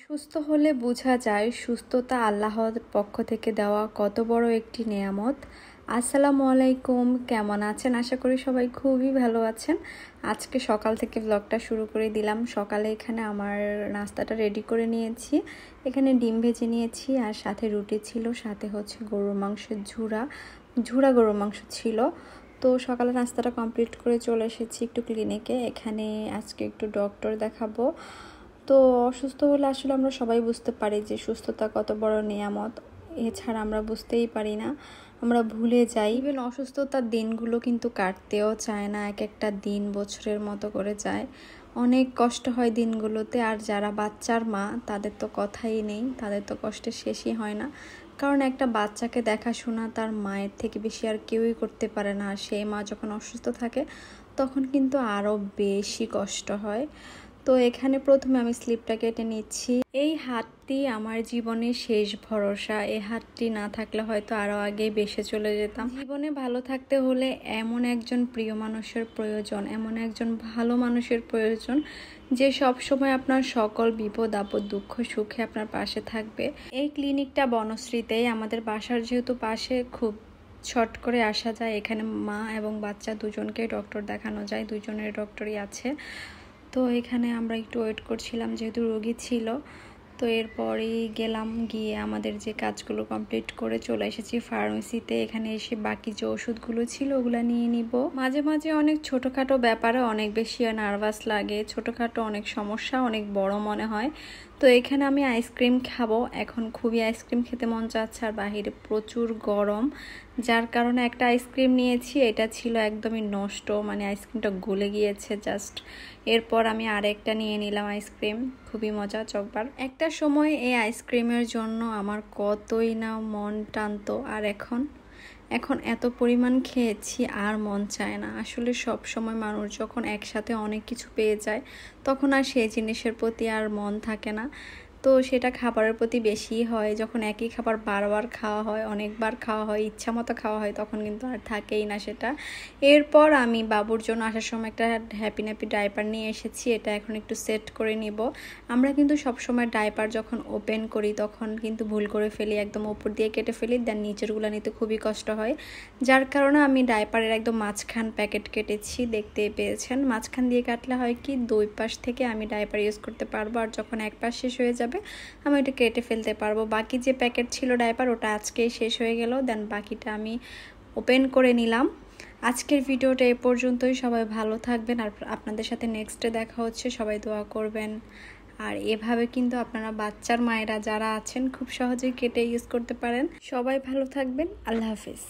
সুস্থ হলে বোঝা যায় সুস্থতা আল্লাহর পক্ষ থেকে দেওয়া কত বড় একটি নেয়ামত। আসসালামু আলাইকুম, কেমন আছেন? আশা করি সবাই খুবই ভালো আছেন। আজকে সকাল থেকে ব্লগটা শুরু করে দিলাম। সকালে এখানে আমার নাস্তাটা রেডি করে নিয়েছি। এখানে ডিম ভেজে নিয়েছি আর সাথে রুটি ছিল, সাথে হচ্ছে গরুর মাংসের ঝুরা গরুর মাংস ছিল। তো সকালে নাস্তাটা কমপ্লিট করে চলে এসেছি একটু ক্লিনিকে। এখানে আজকে একটু ডক্টর দেখাবো। তো অসুস্থ হলে আসলে আমরা সবাই বুঝতে পারি যে সুস্থতা কত বড় নিয়ামত। এছাড়া আমরা বুঝতেই পারি না, আমরা ভুলে যাই। ইভেন অসুস্থতার দিনগুলো কিন্তু কাটতেও চায় না, এক একটা দিন বছরের মতো করে যায়। অনেক কষ্ট হয় দিনগুলোতে। আর যারা বাচ্চার মা তাদের তো কথাই নেই, তাদের তো কষ্টের শেষই হয় না। কারণ একটা বাচ্চাকে দেখাশোনা তার মায়ের থেকে বেশি আর কেউই করতে পারে না। আর সেই মা যখন অসুস্থ থাকে তখন কিন্তু আরও বেশি কষ্ট হয়। তো এখানে প্রথমে আমি স্লিপটা কেটে নিচ্ছি। এই হাতটি আমার জীবনের শেষ ভরসা। এই হাতটি না থাকলে হয়তো আরো আগে বেঁচে চলে যেতাম। জীবনে ভালো থাকতে হলে এমন একজন প্রিয় মানুষের প্রয়োজন, এমন একজন ভালো মানুষের প্রয়োজন যে সব সময় আপনার সকল বিপদ আপদ দুঃখ সুখে আপনার পাশে থাকবে। এই ক্লিনিকটা বনশ্রীতেই, আমাদের বাসার যেহেতু পাশে, খুব শর্ট করে আসা যায়। এখানে মা এবং বাচ্চা দুজনকে ডক্টর দেখানো যায়, দুজনের ডক্টরই আছে। তো এখানে আমরা একটু ওয়েট করছিলাম যেহেতু রোগী ছিল। তো এরপরেই গেলাম, গিয়ে আমাদের যে কাজগুলো কমপ্লিট করে চলে এসেছি ফার্মেসিতে। এখানে এসে বাকি যে ওষুধগুলো ছিল ওগুলো নিয়ে নিব। মাঝে মাঝে অনেক ছোটোখাটো ব্যাপারে অনেক বেশি নার্ভাস লাগে, ছোটোখাটো অনেক সমস্যা অনেক বড় মনে হয়। তো এখানে আমি আইসক্রিম খাবো, এখন খুবই আইসক্রিম খেতে মন চাচ্ছে। আর বাহিরে প্রচুর গরম, যার কারণে একটা আইসক্রিম নিয়েছি। এটা ছিল একদমই নষ্ট, মানে আইসক্রিমটা গলে গিয়েছে জাস্ট। এরপর আমি আরেকটা নিয়ে নিলাম আইসক্রিম, খুবই মজা চকবার। একটা সময় এই আইসক্রিমের জন্য আমার কতই না মন টানতো, আর এখন এত পরিমাণ খেয়েছি আর মন চায় না। আসলে সব সময় মানুষ যখন একসাথে অনেক কিছু পেয়ে যায় তখন আর সেই জিনিসের প্রতি আর মন থাকে না। তো সেটা খাবারের প্রতি বেশি হয়। যখন একই খাবার বারবার খাওয়া হয়, অনেকবার খাওয়া হয়, ইচ্ছা মতো খাওয়া হয়, তখন কিন্তু আর থাকেই না সেটা। এরপর আমি বাবুর জন্য আসার সময় একটা হ্যাপি ন্যাপি ডাইপার নিয়ে এসেছি। এটা এখন একটু সেট করে নিব। আমরা কিন্তু সবসময় ডাইপার যখন ওপেন করি তখন কিন্তু ভুল করে ফেলি, একদম উপর দিয়ে কেটে ফেলি, দেন নিচেরগুলো নিতে খুবই কষ্ট হয়। যার কারণে আমি ডাইপারের একদম মাঝখান প্যাকেট কেটেছি, দেখতেই পেয়েছেন। মাঝখান দিয়ে কাটলে হয় কি, দুই পাশ থেকে আমি ডাইপার ইউজ করতে পারবো। আর যখন এক পাশ শেষ হয়ে যাবে আমি এটা কেটে ফেলতে পারবো। বাকি যে প্যাকেট ছিল ডাইপার ওটা আজকেই শেষ হয়ে গেল, দেন বাকিটা আমি ওপেন করে নিলাম। আজকের ভিডিওটা এ পর্যন্তই। সবাই ভালো থাকবেন, আর আপনাদের সাথে নেক্সটে দেখা হচ্ছে। সবাই দোয়া করবেন। আর এভাবে কিন্তু আপনারা বাচ্চার মায়েরা যারা আছেন খুব সহজেই কেটে ইউজ করতে পারেন। সবাই ভালো থাকবেন, আল্লাহ হাফিজ।